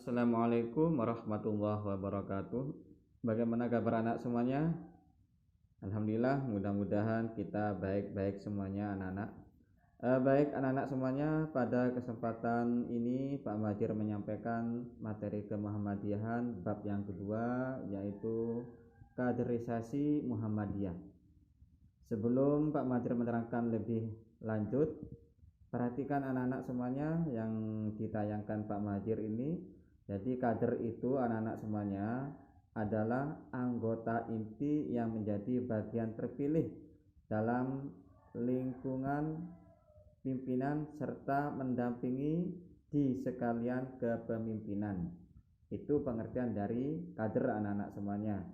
Assalamualaikum warahmatullahi wabarakatuh. Bagaimana kabar anak semuanya? Alhamdulillah, mudah-mudahan kita baik-baik semuanya anak-anak. Baik anak-anak semuanya, pada kesempatan ini Pak Muhajir menyampaikan materi kemuhammadiyahan bab yang kedua, yaitu kaderisasi Muhammadiyah. Sebelum Pak Muhajir menerangkan lebih lanjut, perhatikan anak-anak semuanya yang ditayangkan Pak Muhajir ini. Jadi kader itu anak-anak semuanya adalah anggota inti yang menjadi bagian terpilih dalam lingkungan pimpinan serta mendampingi di sekalian kepemimpinan. Itu pengertian dari kader anak-anak semuanya.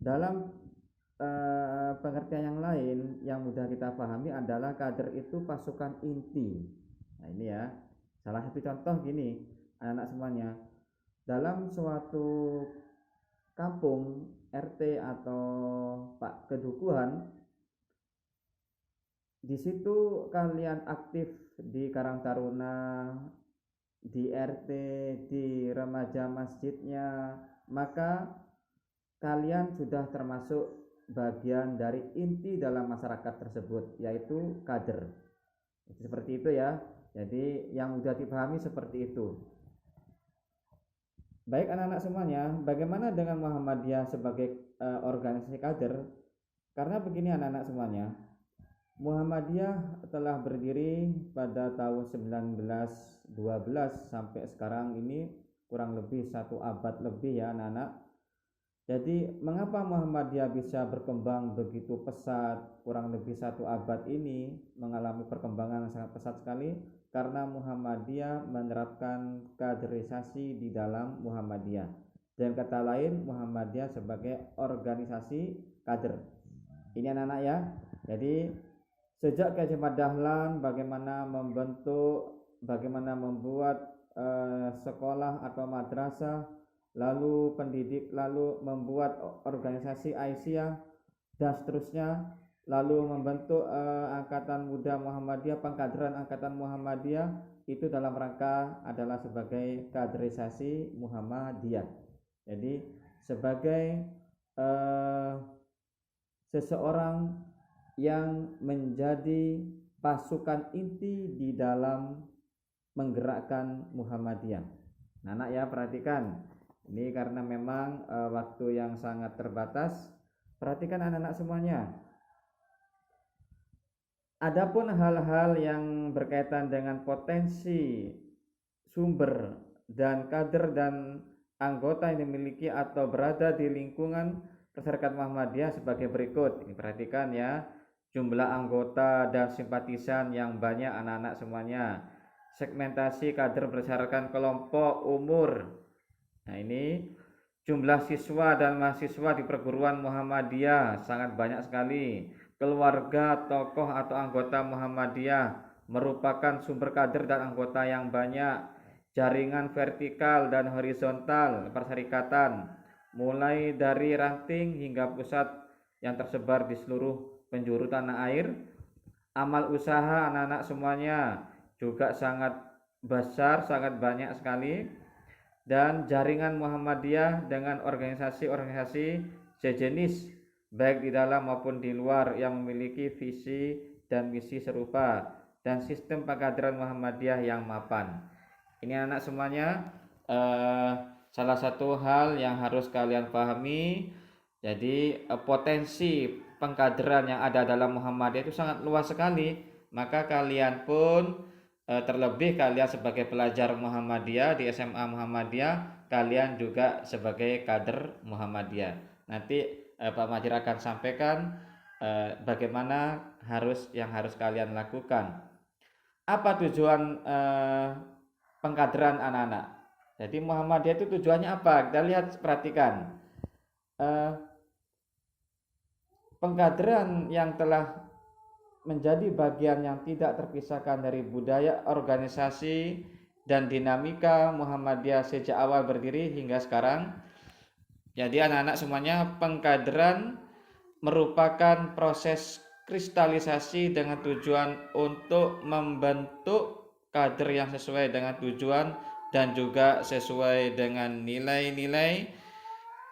Dalam pengertian yang lain yang mudah kita pahami adalah kader itu pasukan inti. Nah ini ya, salah satu contoh gini anak-anak semuanya, dalam suatu kampung RT atau Pak Kedukuhan, di situ kalian aktif di Karang Taruna, di RT, di remaja masjidnya, maka kalian sudah termasuk bagian dari inti dalam masyarakat tersebut, yaitu kader. Seperti itu ya. Jadi yang mudah dipahami seperti itu. Baik anak-anak semuanya, bagaimana dengan Muhammadiyah sebagai organisasi kader? Karena begini anak-anak semuanya, Muhammadiyah telah berdiri pada tahun 1912 sampai sekarang ini kurang lebih 1 abad lebih ya anak-anak. Jadi mengapa Muhammadiyah bisa berkembang begitu pesat, kurang lebih 1 abad ini mengalami perkembangan yang sangat pesat sekali? Karena Muhammadiyah menerapkan kaderisasi di dalam Muhammadiyah. Dengan kata lain, Muhammadiyah sebagai organisasi kader. Ini anak-anak ya. Jadi sejak Kiai Dahlan bagaimana membuat sekolah atau madrasah, lalu pendidik, lalu membuat organisasi Aisyah dan seterusnya, lalu membentuk Angkatan Muda Muhammadiyah, pengkaderan Angkatan Muhammadiyah, itu dalam rangka adalah sebagai kaderisasi Muhammadiyah. Jadi sebagai seseorang yang menjadi pasukan inti di dalam menggerakkan Muhammadiyah. Nah, anak ya perhatikan. Ini karena memang waktu yang sangat terbatas. Perhatikan anak-anak semuanya. Adapun hal-hal yang berkaitan dengan potensi sumber dan kader dan anggota yang dimiliki atau berada di lingkungan Perserikatan Muhammadiyah sebagai berikut. Ini perhatikan ya. Jumlah anggota dan simpatisan yang banyak anak-anak semuanya. Segmentasi kader berdasarkan kelompok umur. Nah ini jumlah siswa dan mahasiswa di perguruan Muhammadiyah sangat banyak sekali. Keluarga, tokoh atau anggota Muhammadiyah merupakan sumber kader dan anggota yang banyak. Jaringan vertikal dan horizontal perserikatan, mulai dari ranting hingga pusat yang tersebar di seluruh penjuru tanah air. Amal usaha anak-anak semuanya juga sangat besar, sangat banyak sekali. Dan jaringan Muhammadiyah dengan organisasi-organisasi sejenis baik di dalam maupun di luar yang memiliki visi dan misi serupa dan sistem pengkaderan Muhammadiyah yang mapan. Ini anak semuanya salah satu hal yang harus kalian pahami. Jadi potensi pengkaderan yang ada dalam Muhammadiyah itu sangat luas sekali. Maka kalian pun terlebih kalian sebagai pelajar Muhammadiyah di SMA Muhammadiyah, kalian juga sebagai kader Muhammadiyah. Nanti Pak Muhajir akan sampaikan bagaimana yang harus kalian lakukan. Apa tujuan pengkaderan anak-anak? Jadi Muhammadiyah itu tujuannya apa? Kita lihat, perhatikan. Pengkaderan yang telah menjadi bagian yang tidak terpisahkan dari budaya, organisasi, dan dinamika Muhammadiyah sejak awal berdiri hingga sekarang. Jadi anak-anak semuanya, pengkaderan merupakan proses kristalisasi dengan tujuan untuk membentuk kader yang sesuai dengan tujuan dan juga sesuai dengan nilai-nilai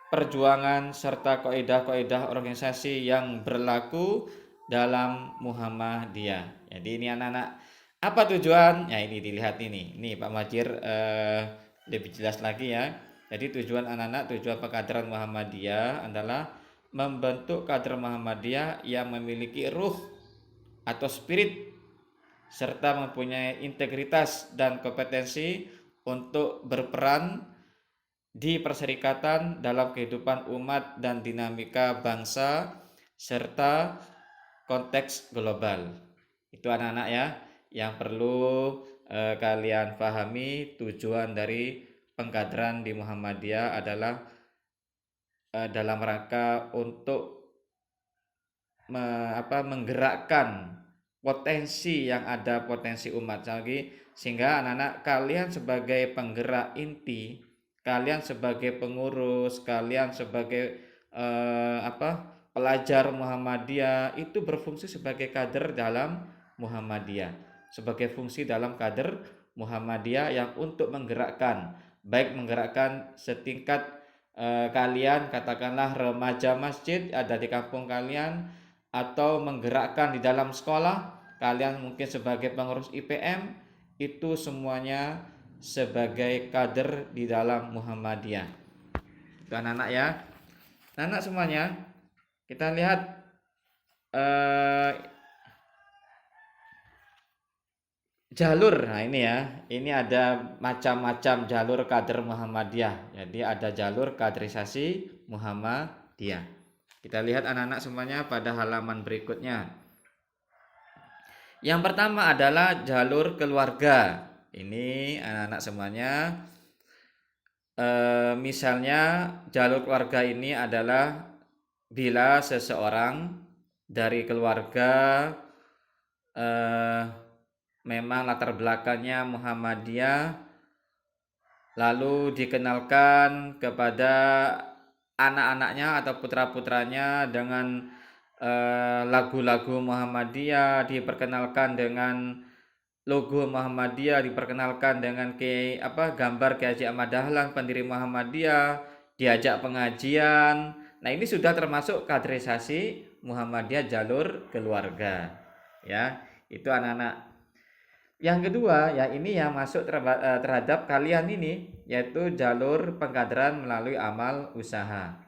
perjuangan serta kaidah-kaidah organisasi yang berlaku dalam Muhammadiyah. Jadi ini anak-anak, apa tujuan? Ya ini dilihat ini. Ini Pak Majir lebih jelas lagi ya. Jadi tujuan anak-anak, tujuan pengkaderan Muhammadiyah adalah membentuk kader Muhammadiyah yang memiliki ruh atau spirit serta mempunyai integritas dan kompetensi untuk berperan di perserikatan dalam kehidupan umat dan dinamika bangsa serta konteks global. Itu anak-anak ya yang perlu kalian pahami. Tujuan dari pengkaderan di Muhammadiyah adalah dalam rangka untuk menggerakkan potensi yang ada, potensi umat lagi, sehingga anak-anak kalian sebagai penggerak inti, kalian sebagai pengurus, kalian sebagai pelajar Muhammadiyah itu berfungsi sebagai kader dalam Muhammadiyah, sebagai fungsi dalam kader Muhammadiyah yang untuk menggerakkan, baik menggerakkan setingkat kalian, katakanlah remaja masjid ada di kampung kalian, atau menggerakkan di dalam sekolah kalian mungkin sebagai pengurus IPM, itu semuanya sebagai kader di dalam Muhammadiyah. Itu anak-anak ya, anak semuanya. Kita lihat jalur. Nah ini ya, ini ada macam-macam jalur kader Muhammadiyah. Jadi ada jalur kaderisasi Muhammadiyah. Kita lihat anak-anak semuanya pada halaman berikutnya. Yang pertama adalah jalur keluarga. Ini anak-anak semuanya. Misalnya jalur keluarga ini adalah bila seseorang dari keluarga memang latar belakangnya Muhammadiyah, lalu dikenalkan kepada anak-anaknya atau putra-putranya dengan lagu-lagu Muhammadiyah, diperkenalkan dengan logo Muhammadiyah, diperkenalkan dengan gambar Kiai Haji Ahmad Dahlan, pendiri Muhammadiyah, diajak pengajian. Nah ini sudah termasuk kaderisasi Muhammadiyah jalur keluarga ya. Itu anak-anak. Yang kedua ya, ini yang masuk terhadap kalian ini, yaitu jalur pengkaderan melalui amal usaha.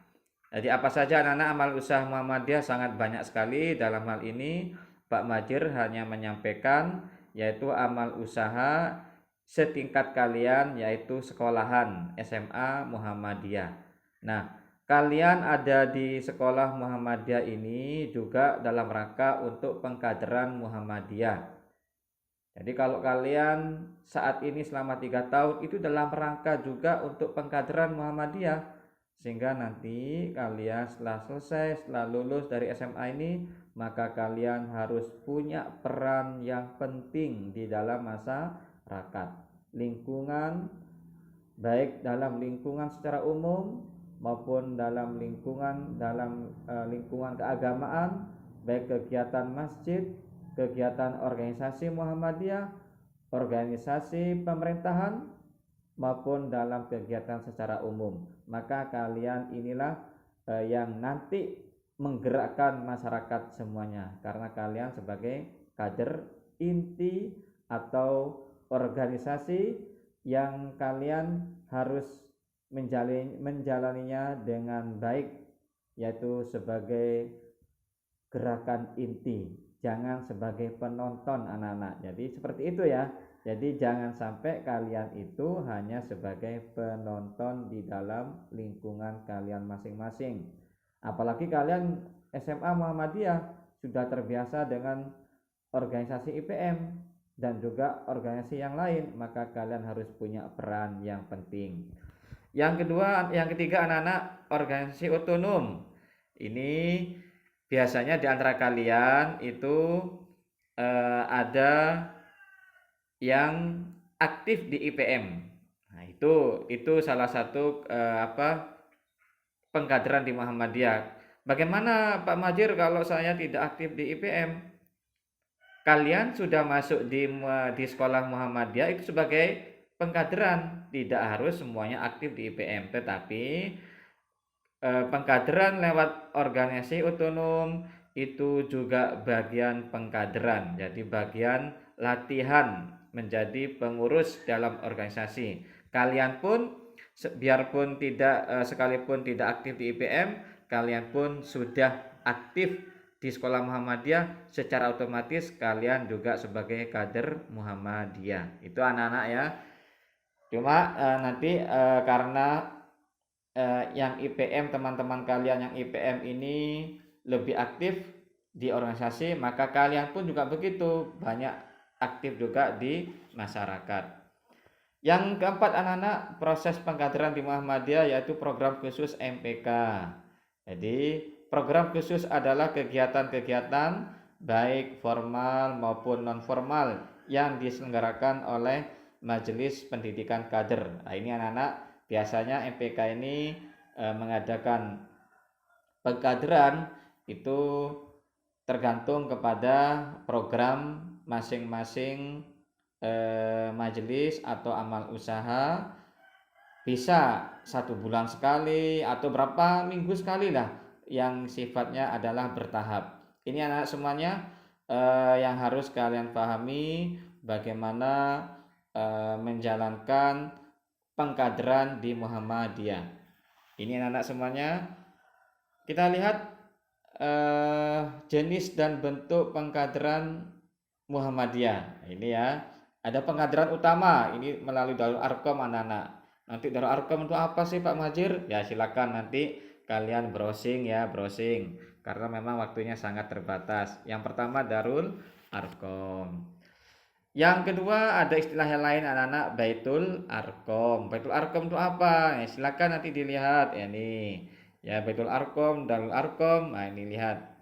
Jadi apa saja anak-anak amal usaha Muhammadiyah? Sangat banyak sekali. Dalam hal ini Pak Majir hanya menyampaikan yaitu amal usaha setingkat kalian, yaitu sekolahan SMA Muhammadiyah. Nah, kalian ada di sekolah Muhammadiyah ini juga dalam rangka untuk pengkaderan Muhammadiyah. Jadi kalau kalian saat ini selama 3 tahun itu dalam rangka juga untuk pengkaderan Muhammadiyah, sehingga nanti kalian setelah selesai, setelah lulus dari SMA ini, maka kalian harus punya peran yang penting di dalam masyarakat, lingkungan, baik dalam lingkungan secara umum maupun dalam lingkungan keagamaan, baik kegiatan masjid, kegiatan organisasi Muhammadiyah, organisasi pemerintahan, maupun dalam kegiatan secara umum. Maka kalian inilah yang nanti menggerakkan masyarakat semuanya, karena kalian sebagai kader inti atau organisasi yang kalian harus menjalaninya dengan baik, yaitu sebagai gerakan inti, jangan sebagai penonton anak-anak. Jadi seperti itu ya. Jadi jangan sampai kalian itu hanya sebagai penonton di dalam lingkungan kalian masing-masing. Apalagi kalian SMA Muhammadiyah sudah terbiasa dengan organisasi IPM dan juga organisasi yang lain, maka kalian harus punya peran yang penting. Yang ketiga anak-anak, organisasi otonom. Ini biasanya di antara kalian itu ada yang aktif di IPM. Nah, itu salah satu pengkaderan di Muhammadiyah. Bagaimana Pak Majir kalau saya tidak aktif di IPM? Kalian sudah masuk di sekolah Muhammadiyah itu sebagai pengkaderan, tidak harus semuanya aktif di IPM, tetapi pengkaderan lewat organisasi otonom itu juga bagian pengkaderan, jadi bagian latihan menjadi pengurus dalam organisasi. Kalian pun biarpun sekalipun tidak aktif di IPM, kalian pun sudah aktif di sekolah Muhammadiyah, secara otomatis kalian juga sebagai kader Muhammadiyah. Itu anak-anak ya. Cuma nanti karena yang IPM, teman-teman kalian yang IPM ini lebih aktif di organisasi, maka kalian pun juga begitu, banyak aktif juga di masyarakat. Yang keempat anak-anak, proses pengkaderan di Muhammadiyah yaitu program khusus MPK. Jadi program khusus adalah kegiatan-kegiatan baik formal maupun non formal yang diselenggarakan oleh Majelis Pendidikan Kader. Nah, ini anak-anak biasanya MPK ini mengadakan pengkaderan itu tergantung kepada program masing-masing majelis atau amal usaha, bisa 1 bulan sekali atau berapa minggu sekali lah, yang sifatnya adalah bertahap. Ini anak semuanya yang harus kalian pahami bagaimana menjalankan pengkaderan di Muhammadiyah. Ini anak-anak semuanya, kita lihat jenis dan bentuk pengkaderan Muhammadiyah. Ini ya, ada pengkaderan utama, ini melalui Darul Arkom anak-anak. Nanti Darul Arkom itu apa sih Pak Majir? Ya silakan nanti kalian browsing ya, browsing, karena memang waktunya sangat terbatas. Yang pertama Darul Arkom. Yang kedua ada istilah yang lain anak-anak, Baitul Arkom. Baitul Arkom itu apa? Ya, silakan nanti dilihat ya nih. Ya Baitul Arkom, Darul Arkom. Nah ini lihat.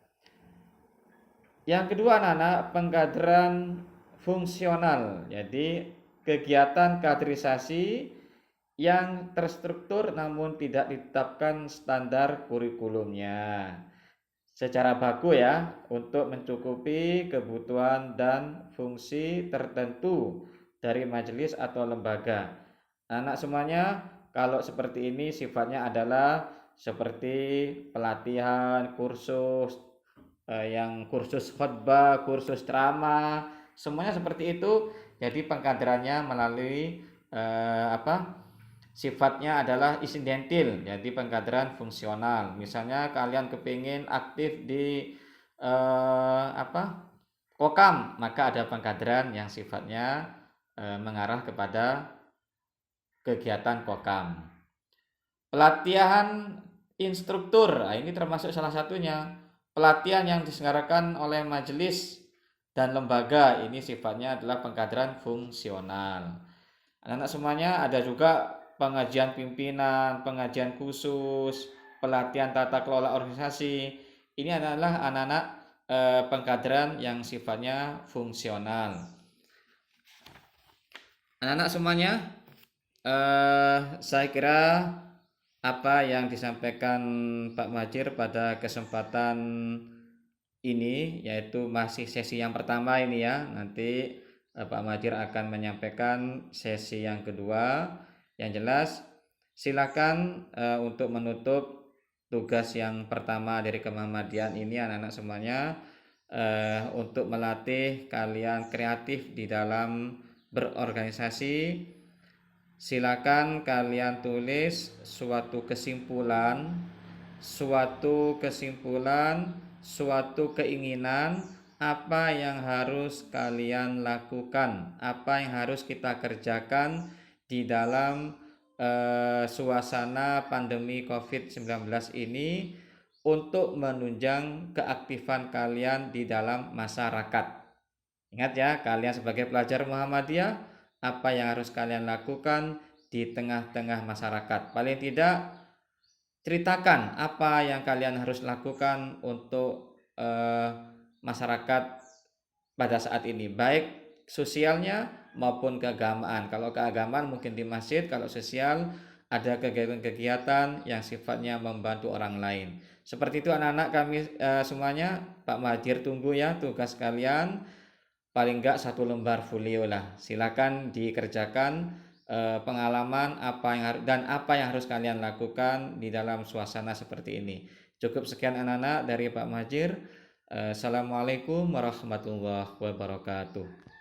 Yang kedua anak-anak, pengkaderan fungsional. Jadi kegiatan kaderisasi yang terstruktur namun tidak ditetapkan standar kurikulumnya secara baku ya, untuk mencukupi kebutuhan dan fungsi tertentu dari majelis atau lembaga. Anak semuanya, kalau seperti ini sifatnya adalah seperti pelatihan, kursus, yang kursus khotbah, kursus ceramah, semuanya seperti itu. Jadi pengkaderannya melalui sifatnya adalah insidentil, jadi pengkaderan fungsional. Misalnya kalian kepingin aktif di Kokam, maka ada pengkaderan yang sifatnya mengarah kepada kegiatan Kokam. Pelatihan instruktur, nah ini termasuk salah satunya. Pelatihan yang diselenggarakan oleh majelis dan lembaga, ini sifatnya adalah pengkaderan fungsional. Anak-anak semuanya ada juga pengajian pimpinan, pengajian khusus, pelatihan tata kelola organisasi. Ini adalah anak-anak pengkaderan yang sifatnya fungsional. Anak-anak semuanya, saya kira apa yang disampaikan Pak Majir pada kesempatan ini, yaitu masih sesi yang pertama ini ya. Nanti Pak Majir akan menyampaikan sesi yang kedua. Yang jelas silakan untuk menutup tugas yang pertama dari Kemuhammadian ini anak-anak semuanya, untuk melatih kalian kreatif di dalam berorganisasi. Silakan kalian tulis suatu kesimpulan, suatu keinginan, apa yang harus kalian lakukan, apa yang harus kita kerjakan di dalam suasana pandemi COVID-19 ini untuk menunjang keaktifan kalian di dalam masyarakat. Ingat ya, kalian sebagai pelajar Muhammadiyah, apa yang harus kalian lakukan di tengah-tengah masyarakat. Paling tidak ceritakan apa yang kalian harus lakukan untuk masyarakat pada saat ini, baik sosialnya maupun keagamaan. Kalau keagamaan mungkin di masjid, kalau sosial ada kegiatan-kegiatan yang sifatnya membantu orang lain. Seperti itu anak-anak kami semuanya. Pak Mahathir tunggu ya tugas kalian, paling enggak 1 lembar folio lah. Silakan dikerjakan pengalaman apa yang harus kalian lakukan di dalam suasana seperti ini. Cukup sekian anak-anak dari Pak Mahjir. Assalamualaikum warahmatullahi wabarakatuh.